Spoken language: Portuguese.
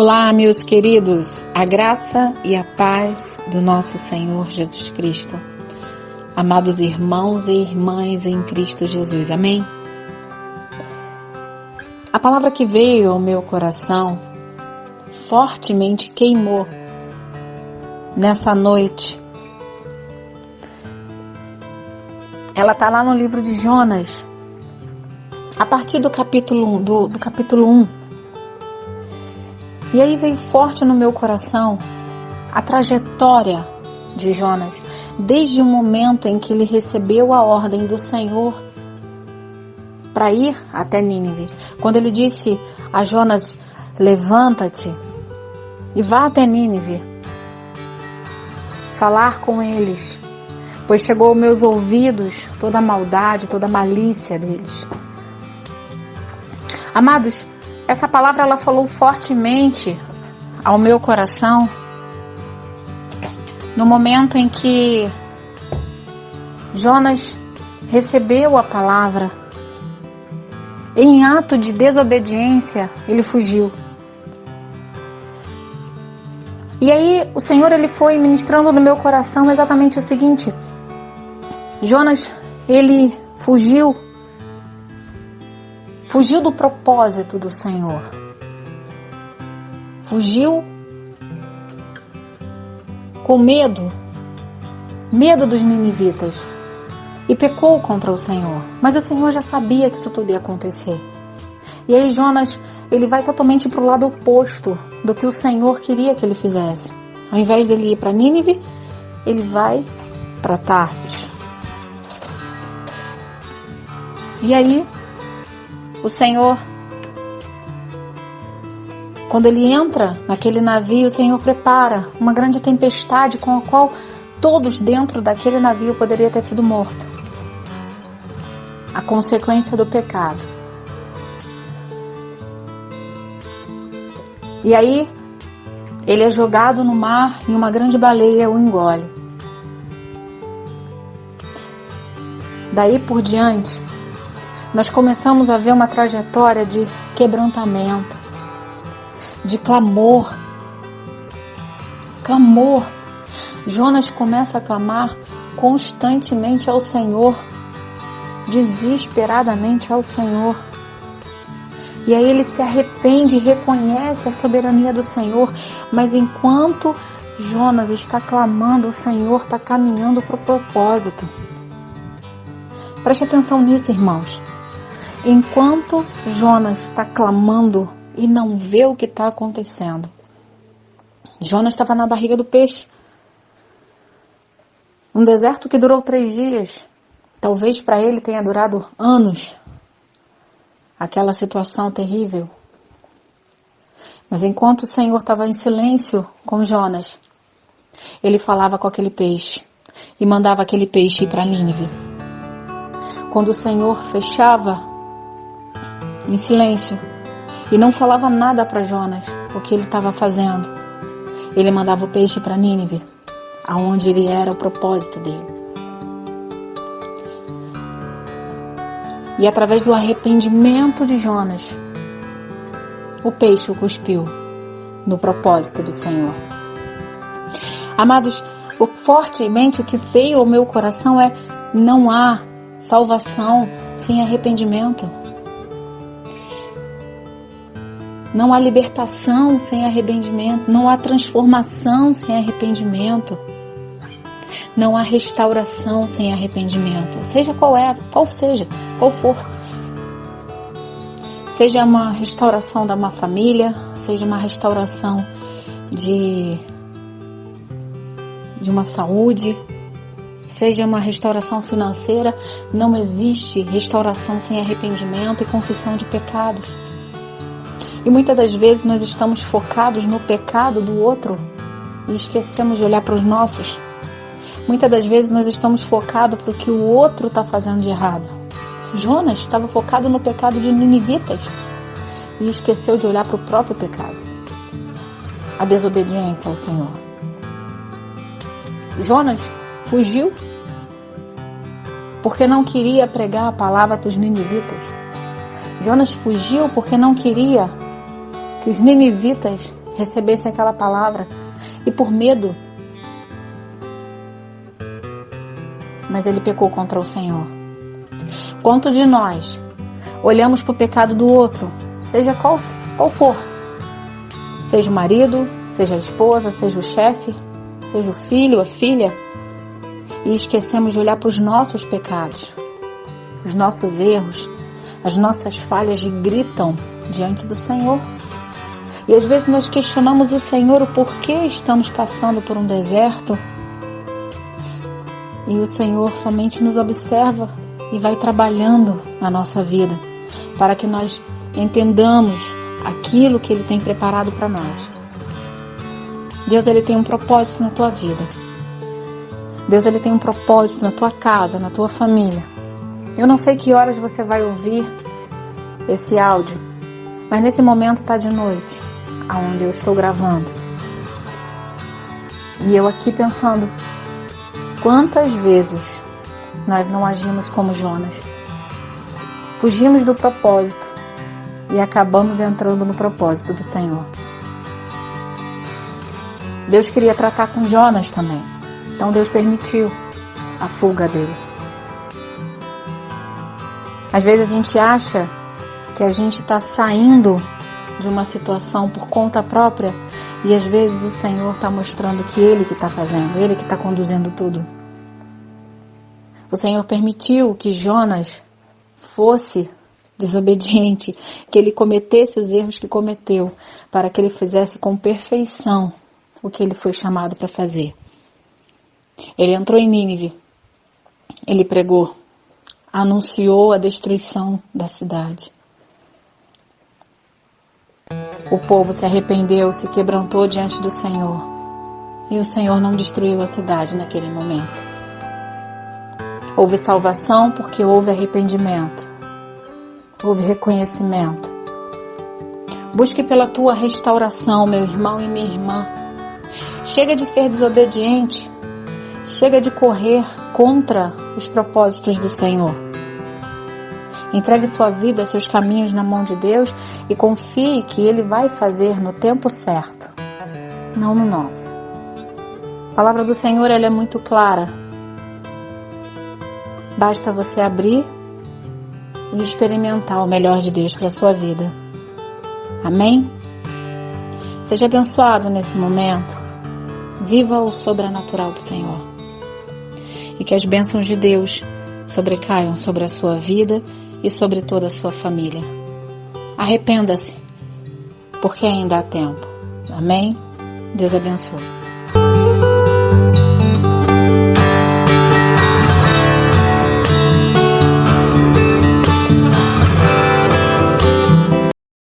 Olá, meus queridos, a graça e a paz do nosso Senhor Jesus Cristo. Amados irmãos e irmãs em Cristo Jesus, amém? A palavra que veio ao meu coração fortemente queimou nessa noite. Ela está lá no livro de Jonas, a partir do capítulo 1, do capítulo 1. E aí veio forte no meu coração a trajetória de Jonas, desde o momento em que ele recebeu a ordem do Senhor para ir até Nínive. Quando ele disse a Jonas, levanta-te e vá até Nínive, falar com eles, pois chegou aos meus ouvidos toda a maldade, toda a malícia deles. Amados, essa palavra ela falou fortemente ao meu coração no momento em que Jonas recebeu a palavra. Em ato de desobediência, ele fugiu. E aí o Senhor ele foi ministrando no meu coração exatamente o seguinte: Jonas, ele fugiu do propósito do Senhor. Fugiu com medo dos ninivitas e pecou contra o Senhor. Mas o Senhor já sabia que isso tudo ia acontecer. E aí Jonas, ele vai totalmente para o lado oposto do que o Senhor queria que ele fizesse. Ao invés dele ir para Nínive, ele vai para Tarsis. E aí o Senhor, quando ele entra naquele navio, o Senhor prepara uma grande tempestade com a qual todos dentro daquele navio poderiam ter sido mortos. A consequência do pecado. E aí, ele é jogado no mar e uma grande baleia o engole. Daí por diante, nós começamos a ver uma trajetória de quebrantamento, de clamor. Clamor. Jonas começa a clamar constantemente ao Senhor, desesperadamente ao Senhor. E aí ele se arrepende e reconhece a soberania do Senhor. Mas enquanto Jonas está clamando, o Senhor está caminhando para o propósito. Preste atenção nisso, irmãos. Enquanto Jonas está clamando e não vê o que está acontecendo, Jonas estava na barriga do peixe. Um deserto que durou 3 dias. Talvez para ele tenha durado anos. Aquela situação terrível. Mas enquanto o Senhor estava em silêncio com Jonas, ele falava com aquele peixe e mandava aquele peixe ir para Nínive. Quando o Senhor fechava em silêncio e não falava nada para Jonas o que ele estava fazendo, ele mandava o peixe para Nínive, aonde ele era o propósito dele. E através do arrependimento de Jonas, o peixe o cuspiu no propósito do Senhor. Amados, fortemente o que veio ao meu coração é: não há salvação sem arrependimento. Não há libertação sem arrependimento. Não há transformação sem arrependimento. Não há restauração sem arrependimento. Seja qual for. Seja uma restauração de uma família, seja uma restauração de uma saúde, seja uma restauração financeira, não existe restauração sem arrependimento e confissão de pecados. E muitas das vezes nós estamos focados no pecado do outro e esquecemos de olhar para os nossos. Muitas das vezes nós estamos focados para o que o outro está fazendo de errado. Jonas estava focado no pecado de ninivitas e esqueceu de olhar para o próprio pecado. A desobediência ao Senhor. Jonas fugiu porque não queria pregar a palavra para os ninivitas. Jonas fugiu porque não queria que os ninivitas recebesse aquela palavra e por medo, mas ele pecou contra o Senhor. Quanto de nós olhamos para o pecado do outro, seja qual for, seja o marido, seja a esposa, seja o chefe, seja o filho, a filha, e esquecemos de olhar para os nossos pecados, os nossos erros, as nossas falhas gritam diante do Senhor. E às vezes nós questionamos o Senhor o porquê estamos passando por um deserto, e o Senhor somente nos observa e vai trabalhando na nossa vida para que nós entendamos aquilo que Ele tem preparado para nós. Deus, Ele tem um propósito na tua vida. Deus, Ele tem um propósito na tua casa, na tua família. Eu não sei que horas você vai ouvir esse áudio, mas nesse momento está de noite, aonde eu estou gravando. E eu aqui pensando, quantas vezes nós não agimos como Jonas? Fugimos do propósito e acabamos entrando no propósito do Senhor. Deus queria tratar com Jonas também. Então Deus permitiu a fuga dele. Às vezes a gente acha que a gente está saindo de uma situação por conta própria e às vezes o Senhor está mostrando que Ele que está fazendo, Ele que está conduzindo tudo. O Senhor permitiu que Jonas fosse desobediente, que ele cometesse os erros que cometeu, para que ele fizesse com perfeição o que ele foi chamado para fazer. Ele entrou em Nínive, ele pregou, anunciou a destruição da cidade. O povo se arrependeu, se quebrantou diante do Senhor, e o Senhor não destruiu a cidade naquele momento. Houve salvação porque houve arrependimento, houve reconhecimento. Busque pela tua restauração, meu irmão e minha irmã. Chega de ser desobediente, chega de correr contra os propósitos do Senhor. Entregue sua vida, seus caminhos na mão de Deus e confie que Ele vai fazer no tempo certo, não no nosso. A palavra do Senhor, ela é muito clara. Basta você abrir e experimentar o melhor de Deus para a sua vida. Amém? Seja abençoado nesse momento. Viva o sobrenatural do Senhor. E que as bênçãos de Deus sobrecaiam sobre a sua vida e sobre toda a sua família. Arrependa-se, porque ainda há tempo. Amém? Deus abençoe.